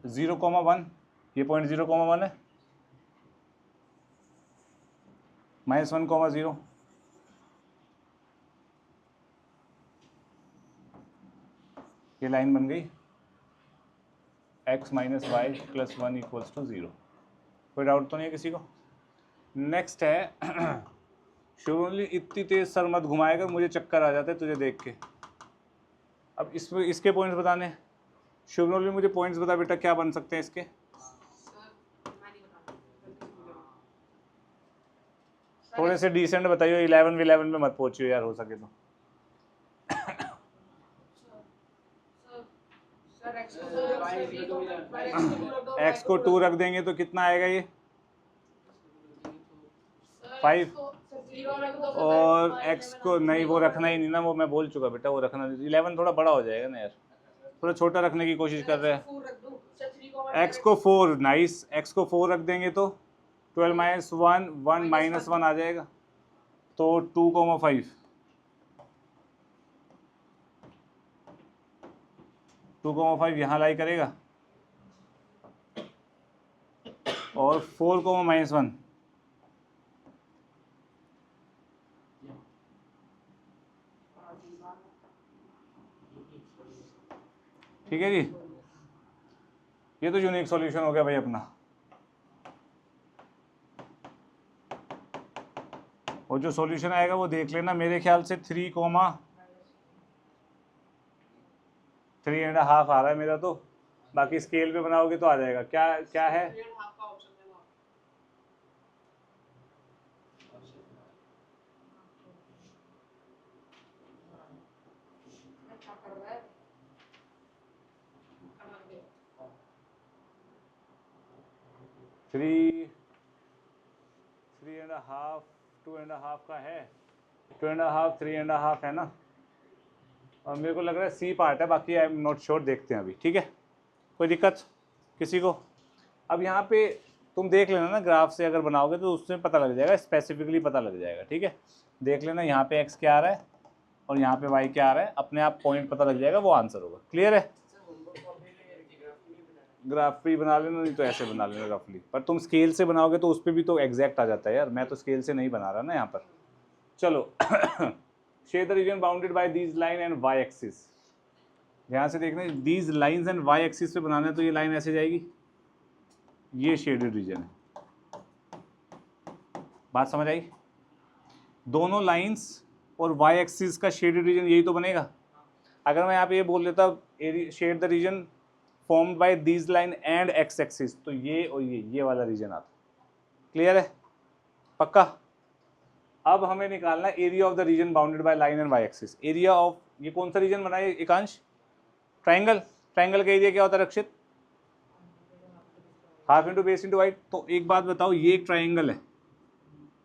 A: जीरो कॉमा 1, ये पॉइंट 0,1 है। -1,0, ये लाइन बन गई। x - y + 1 = 0। कोई डाउट तो नहीं है किसी को? नेक्स्ट है शिवरोली इतनी तेज सर मत घुमाएगा, मुझे चक्कर आ जाता है तुझे देख के। अब इसमें इसके पॉइंट्स बताने। शिवरोली मुझे पॉइंट्स बता बेटा, क्या बन सकते हैं इसके? थोड़े से डिसेंट बताइए, 11 में मत पहुंचियो यार हो सके तो।
D: सर
A: x को 2 रख देंगे तो कितना आएगा ये? 5। और x को नहीं, वो रखना ही नहीं ना, वो मैं बोल चुका बेटा, वो रखना नहीं। 11 थोड़ा बड़ा हो जाएगा ना यार, थोड़ा छोटा रखने की कोशिश कर रहे हैं। x को 4, नाइस। x को 4 रख देंगे तो 12 - 1 1 - 1 आ जाएगा, तो 2,5। 2,5 यहाँ लाई करेगा, और 4, -1 ठीक है जी। ये तो यूनिक सॉल्यूशन हो गया भाई अपना। और जो सॉल्यूशन आएगा वो देख लेना, मेरे ख्याल से 3,3.5 आ रहा है मेरा तो। बाकी स्केल पे बनाओगे तो आ जाएगा। क्या क्या है? थ्री 3.5 2.5 का है, 2.5 3.5 है ना। और मेरे को लग रहा है सी पार्ट है, बाकी आई एम नॉट श्योर, देखते हैं अभी। ठीक है, कोई दिक्कत किसी को? अब यहाँ पे तुम देख लेना ना, ग्राफ से अगर बनाओगे तो उसमें पता लग जाएगा, स्पेसिफिकली पता लग जाएगा। ठीक है, देख लेना यहाँ पे x क्या आ रहा है और यहाँ पे y क्या आ रहा है, अपने आप पॉइंट पता लग जाएगा, वो आंसर होगा। क्लियर है? ग्राफ भी बना लेना, नहीं तो ऐसे बना लेना रफली। पर तुम स्केल से बनाओगे तो उस पर भी तो एग्जैक्ट आ जाता है यार, मैं तो स्केल से नहीं बना रहा ना यहाँ पर। चलो share the region bounded bye these line and y axis. ध्यान से देखना, these lines and y axis पे बनाना है तो ये लाइन ऐसे जाएगी, ये शेडेड रीजन है। बात समझ आई? दोनों लाइंस और वाई एक्सिस का शेडेड रीजन यही तो बनेगा। अगर मैं यहाँ पे ये बोल देता shade the region formed by these line and x axis, तो ये और ये वाला रीजन आता। क्लियर है? पक्का? अब हमें निकालना area of the region bounded by line and Y axis. Area of, ये कौन सा रीजन बना है एकांश? ट्राइंगल। ट्राइंगल का एरिया क्या होता है Rakshit? Half into base into height. तो एक बात बताओ, ये एक ट्राइंगल है,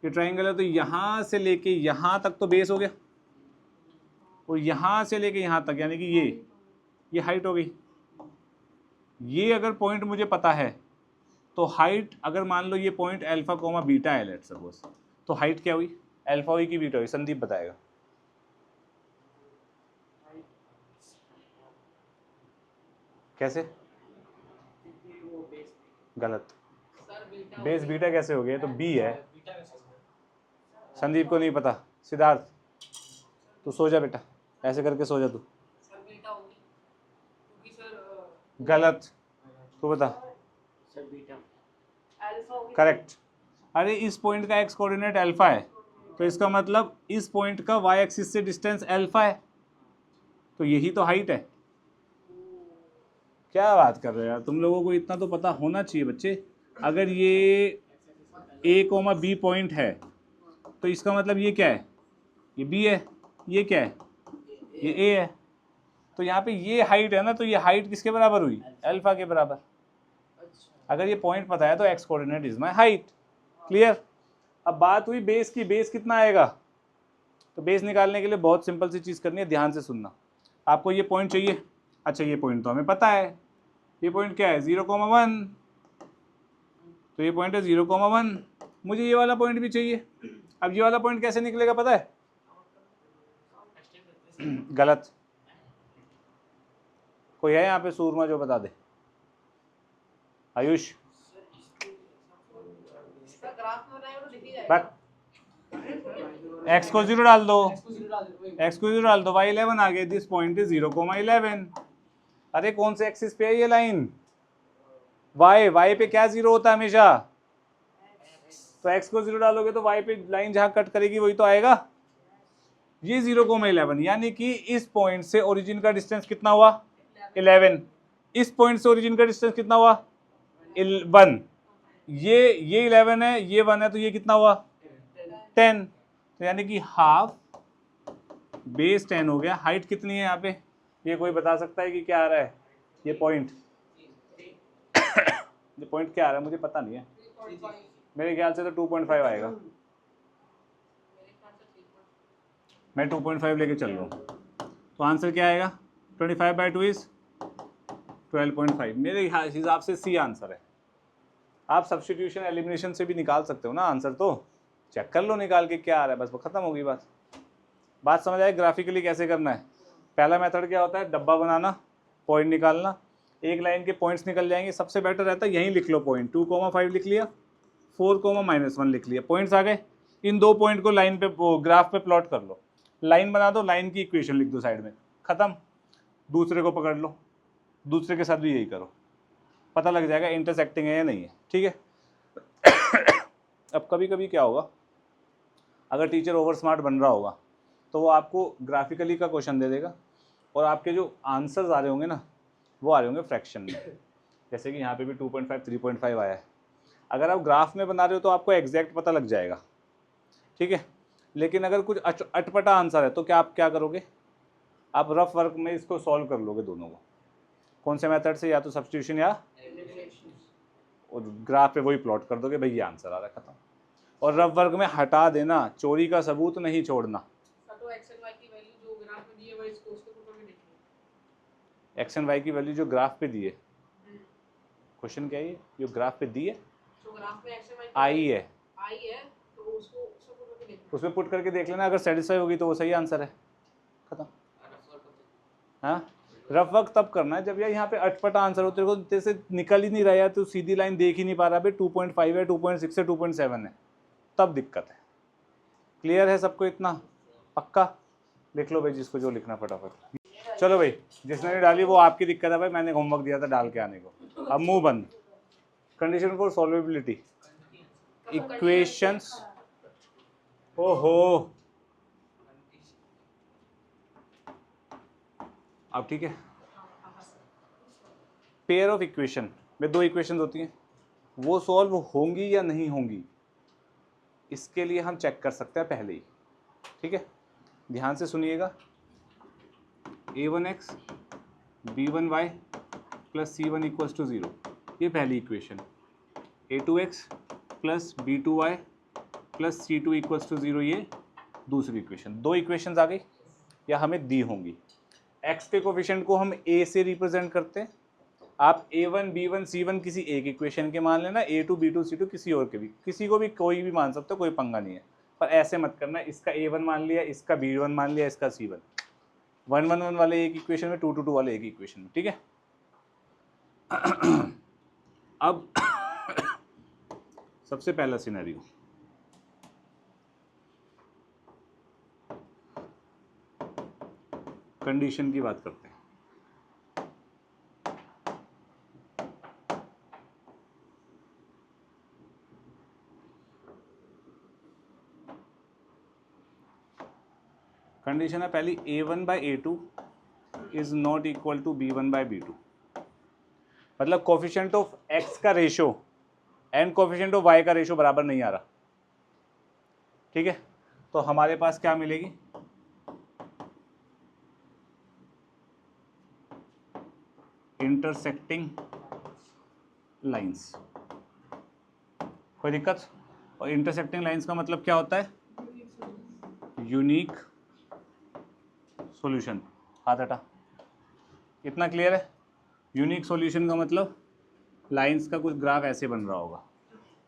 A: ये ट्राइंगल है, तो यहाँ से लेके यहाँ तक तो बेस हो गया, और यहाँ से लेके यहाँ तक यानी कि ये हाइट हो गई। ये अगर पॉइंट मुझे पता है तो हाइट, अगर मान लो ये पॉइंट अल्फा कोमा बीटा है लेट्स सपोज, तो हाइट क्या हुई? अल्फा हुई कि बीटा हुई? संदीप बताएगा। कैसे? गलत। बेस बीटा कैसे हो गया? तो बी है। संदीप को नहीं पता। सिद्धार्थ तू सो जा बेटा, ऐसे करके सो जा तू। गलत। तू बता। करेक्ट। अरे इस पॉइंट का एक्स कोऑर्डिनेट अल्फा है, तो इसका मतलब इस पॉइंट का वाई एक्सिस से डिस्टेंस अल्फा है, तो यही तो हाइट है। क्या बात कर रहे हो यार, तुम लोगों को इतना तो पता होना चाहिए बच्चे। अगर ये ए कोमा बी पॉइंट है तो इसका मतलब ये क्या है? ये बी है। ये क्या है? ये ए है। तो यहाँ पे ये हाइट है ना, तो ये हाइट किसके बराबर हुई? अल्फा के बराबर। अगर ये पॉइंट पता है तो x coordinate is my height. Clear? अब बात हुई बेस की। बेस कितना आएगा? तो बेस निकालने के लिए बहुत सिंपल सी चीज़ करनी है, ध्यान से सुनना। आपको ये पॉइंट चाहिए। अच्छा ये पॉइंट तो हमें पता है, ये पॉइंट क्या है? 0,1। तो ये पॉइंट है 0,1। मुझे ये वाला पॉइंट भी चाहिए। अब ये वाला पॉइंट कैसे निकलेगा पता है? गलत। कोई है यहाँ पे सूरमा जो बता दे? आयुष एक्स को 0 डाल दो, एक्स को 0 डाल दो, वाई 11 आ गया। This point is 0,11। अरे कौन से एक्सिस पे है ये लाइन? वाई। वाई पे क्या 0 होता है हमेशा? तो एक्स को 0 डालोगे तो वाई पे लाइन जहां कट करेगी वही तो आएगा। ये 0,11 यानी कि इस पॉइंट से ओरिजिन का डिस्टेंस कितना हुआ? 11। इस पॉइंट से ओरिजिन का डिस्टेंस कितना हुआ? 1। ये 11 है, ये 1 है, तो ये कितना हुआ? 10। तो यानी कि हाफ बेस 10 हो गया। हाइट कितनी है यहाँ पे? ये कोई बता सकता है कि क्या आ रहा है? ये पॉइंट ये पॉइंट क्या आ रहा है मुझे पता नहीं है। मेरे ख्याल से तो 2.5 आएगा। मैं 2.5 लेके चल रहा हूँ। तो आंसर क्या आएगा? 25/2 इज 12.5। मेरे हिसाब से सी आंसर है। आप सब्स्टिट्यूशन एलिमिनेशन से भी निकाल सकते हो ना आंसर, तो चेक कर लो निकाल के क्या आ रहा है, बस वो खत्म होगी बात। बात समझ आए? ग्राफिकली कैसे करना है? पहला मेथड क्या होता है? डब्बा बनाना, पॉइंट निकालना, एक लाइन के पॉइंट्स निकल जाएंगे। सबसे बेटर रहता है यहीं लिख लो पॉइंट। 2,5 लिख लिया, 4,-1 लिख लिया, पॉइंट्स आ गए। इन दो पॉइंट को लाइन पे ग्राफ पे प्लॉट कर लो, लाइन बना दो, लाइन की इक्वेशन लिख दो साइड में, खत्म। दूसरे को पकड़ लो, दूसरे के साथ भी यही करो, पता लग जाएगा इंटरसेक्टिंग है या नहीं है। ठीक है? अब कभी कभी क्या होगा, अगर टीचर ओवर स्मार्ट बन रहा होगा तो वो आपको ग्राफिकली का क्वेश्चन दे देगा और आपके जो आंसर्स आ रहे होंगे ना वो आ रहे होंगे फ्रैक्शन में। जैसे कि यहाँ पे भी 2.5 3.5 आया है। अगर आप ग्राफ में बना रहे हो तो आपको एग्जैक्ट पता लग जाएगा। ठीक है? लेकिन अगर कुछ अटपटा आंसर है तो क्या आप क्या करोगे? आप रफ वर्क में इसको सॉल्व कर लोगे दोनों को। कौन से मेथड से? या तो सब्स्टिट्यूशन या और ग्राफ पे वही प्लॉट कर दोगे, भाई ये आंसर आ रहा है, खत्म। और रफ वर्क में हटा देना, चोरी का सबूत नहीं छोड़ना।
D: तो एक्स एंड वाई की वैल्यू जो ग्राफ में दी है वही इसको उसके ऊपर भी लिखनी है।
A: एक्स एंड वाई की वैल्यू जो ग्राफ पे दी है, क्वेश्चन क्या है ये? जो ग्राफ पे दी है
D: जो ग्राफ में एक्स एंड वाई
A: आई है,
D: आई है, तो उसको उसके ऊपर भी लिखना
A: उसमें पुट करके देख लेना, अगर सेटिस्फाई होगी तो वो सही आंसर है, खत्म। हाँ, रफ वर्क तब करना है जब यार यहाँ पे अटपटा आंसर हो, तेरे को तेरे से निकल ही नहीं रहा है, तो सीधी लाइन देख ही नहीं पा रहा है, 2.5 है, 2.6 है, 2.7 है, तब दिक्कत है। क्लियर है सबको इतना? पक्का? लिख लो भाई जिसको जो लिखना फटाफट। चलो भाई, जिसने नहीं डाली वो आपकी दिक्कत है भाई, मैंने होमवर्क दिया था डाल के आने को। अब मुंह बंद। कंडीशन फॉर सॉल्वेबिलिटी, इक्वेशंस ओहो, अब ठीक है। पेयर ऑफ इक्वेशन में दो इक्वेशन होती हैं, वो सॉल्व होंगी या नहीं होंगी, इसके लिए हम चेक कर सकते हैं पहले ही। ठीक है, ध्यान से सुनिएगा। a1x b1y plus c1 equals to 0, ये पहली इक्वेशन। a2x plus b2y plus c2 equals to 0, ये दूसरी इक्वेशन। दो इक्वेशंस आ गई या हमें दी होंगी। x के कोफिशिएंट को हम a से रिप्रेजेंट करते हैं। आप a1 b1 c1 किसी एक इक्वेशन के मान लेना, a2 b2 c2 किसी और के भी, किसी को भी कोई भी मान सकते हो, कोई पंगा नहीं है। पर ऐसे मत करना इसका a1 मान लिया, इसका b1 मान लिया, इसका c1। 1 1 1 वाले एक इक्वेशन में, 2 2 2 वाले एक इक्वेशन में। ठीक है। अब सबसे पहला सिनेरियो, कंडीशन की बात करते हैं। कंडीशन है पहली, a1 by a2 is not equal to b1 by b2। मतलब कोफिशिएंट ऑफ x का ratio and coefficient of y का रेशो बराबर नहीं आ रहा। ठीक है, तो हमारे पास क्या मिलेगी, इंटरसेक्टिंग लाइंस। कोई दिक्कत? और इंटरसेक्टिंग लाइंस का मतलब क्या होता है, यूनिक सॉल्यूशन। हाथ हटा, इतना क्लियर है। यूनिक सॉल्यूशन का मतलब लाइंस का कुछ ग्राफ ऐसे बन रहा होगा,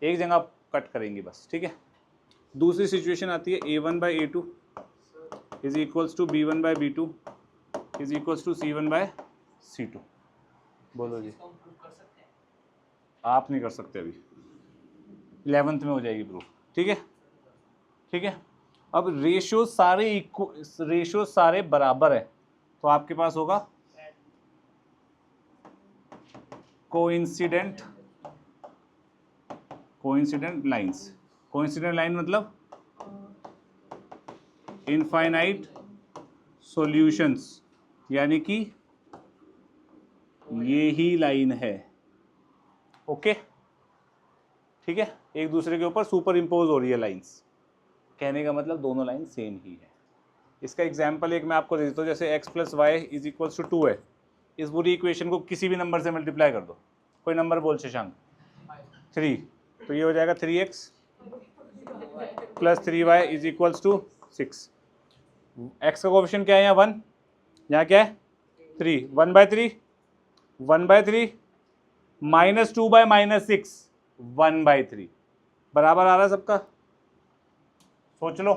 A: एक जगह कट करेंगे बस। ठीक है। दूसरी सिचुएशन आती है, a1 by a2 is equals to b1 by b2 is equals to c1 by c2। बोलो जी। आप नहीं कर सकते, अभी 11th में हो जाएगी प्रूफ। ठीक है, ठीक है। अब रेशियो सारे बराबर है, तो आपके पास होगा कोइंसिडेंट लाइंस। कोइंसिडेंट लाइन मतलब इनफाइनाइट सॉल्यूशंस, यानी कि ये ही लाइन है। ओके, ठीक है। एक दूसरे के ऊपर सुपर इम्पोज हो रही है लाइंस, कहने का मतलब दोनों लाइन सेम ही है। इसका एग्जाम्पल एक मैं आपको दे देता हूँ, जैसे x plus y is equals to 2 है। इस पूरी इक्वेशन को किसी भी नंबर से मल्टीप्लाई कर दो, कोई नंबर बोल शशांक, 3, तो ये हो जाएगा 3x plus 3y is equals to 6। x का कोफिशिएंट क्या है यहाँ, 1, यहाँ क्या है 3, 1/3, 1/3 माइनस 2 बाई माइनस 6, 1/3 बराबर आ रहा है सबका, सोच लो।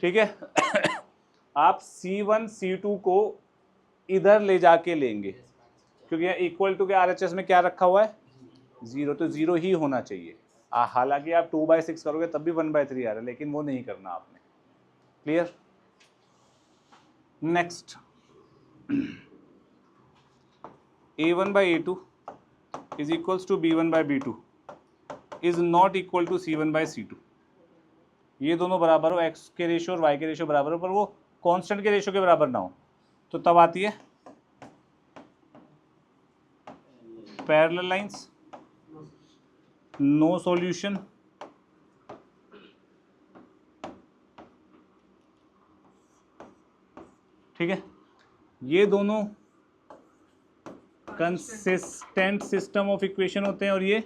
A: ठीक है। आप C1 C2 को इधर ले जाके लेंगे, क्योंकि यहाँ इक्वल टू के RHS में क्या रखा हुआ है, 0, तो 0 ही होना चाहिए। हालांकि आप 2/6 करोगे तब भी 1/3 आ रहा है, लेकिन वो नहीं करना आपने। Clear? Next, a1 by a2 is equals to b1 by b2 is not equal to c1 by c2। ये दोनों बराबर हो, x के रेशियो और y के रेशियो बराबर हो, पर वो कांस्टेंट के रेशियो के बराबर ना हो, तो तब आती है पैरेलल लाइंस, नो सॉल्यूशन। ठीक है, ये दोनों कंसिस्टेंट सिस्टम ऑफ इक्वेशन होते हैं, और ये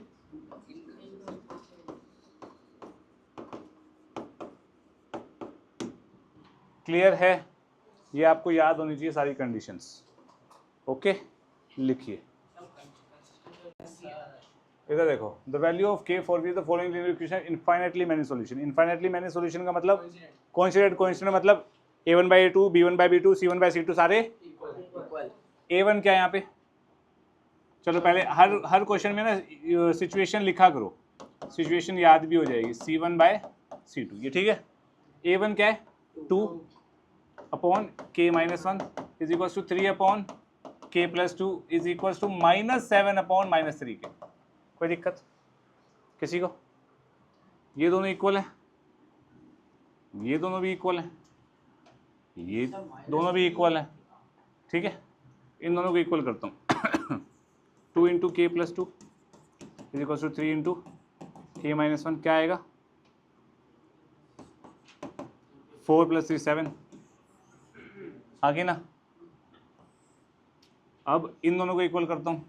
A: क्लियर है। ये आपको याद होनी चाहिए सारी कंडीशंस। ओके, लिखिए इधर देखो, the value of k for the following linear equation infinitely many solution. Infinitely many solution का मतलब कोइंसिडेंट मतलब a1 by a2, b1 by b2, c1 by c2 सारे इक्वल। a1 क्या है यहाँ पे, चलो पहले हर क्वेश्चन में ना सिचुएशन लिखा करो, सिचुएशन याद भी हो जाएगी। c1 बाय c2, ये ठीक है। a1 क्या है, 2 upon k minus 1 is equal to 3 upon k plus 2 is equal to -7 upon -3 k. कोई दिक्कत किसी को? ये दोनों इक्वल है, ये दोनों भी इक्वल हैं, ये दोनों भी इक्वल हैं, ठीक है। इन दोनों को इक्वल करता हूँ 2 into k plus 2 is equal to 3 into k minus 1, क्या आएगा 4 प्लस 3 7, आगे ना। अब इन दोनों को इक्वल करता हूँ,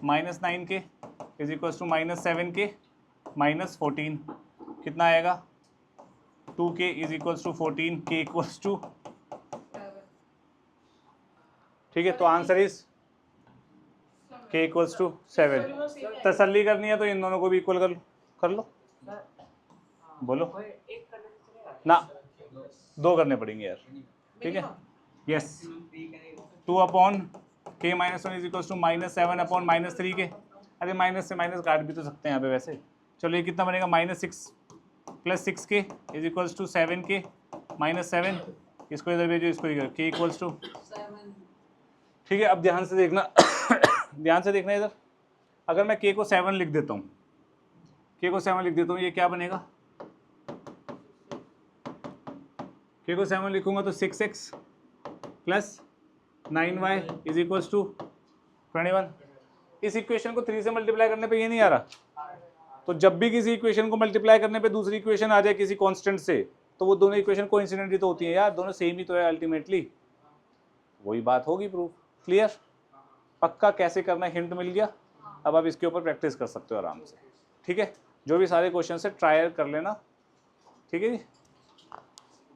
A: -9 के इज इक्वल टू -7 के -14, कितना आएगा 2 के इज इक्वल टू 14 के इक्वल्स टू, ठीक है। तो आंसर इज के इक्वल्स टू 7। तसल्ली करनी है तो इन दोनों को भी इक्वल कर लो। बोलो ना, 2 करने पड़ेंगे यार, ठीक है। Yes 2 upon k minus 1 is equal to -7 upon -3 k, अरे माइनस से माइनस काट भी तो सकते हैं यहाँ पे वैसे। चलो ये कितना बनेगा -6 प्लस 6 के इज इक्वल्स टू 7 के -7, इसको इधर भेजो, इसको इधर, के इक्वल्स टू
D: 7।
A: ठीक है। अब ध्यान से देखना ध्यान से देखना इधर, अगर मैं के को 7 लिख देता हूँ, के को 7 लिख देता हूँ, ये क्या बनेगा, के को 7 लिखूंगा तो 6x plus 9y is equals to 21। इस इक्वेशन को 3 से मल्टीप्लाई करने पे ये नहीं आ रहा, तो जब भी किसी इक्वेशन को मल्टीप्लाई करने पे दूसरी इक्वेशन आ जाए किसी कांस्टेंट से, तो वो दोनों इक्वेशन कोइंसिडेंट ही तो होती है यार, दोनों सेम ही तो है अल्टीमेटली, वही बात होगी प्रूफ। क्लियर, पक्का कैसे करना हिंट मिल गया। अब आप इसके ऊपर प्रैक्टिस कर सकते हो आराम से, ठीक है। जो भी सारे क्वेश्चन है ट्राई कर लेना, ठीक है जी।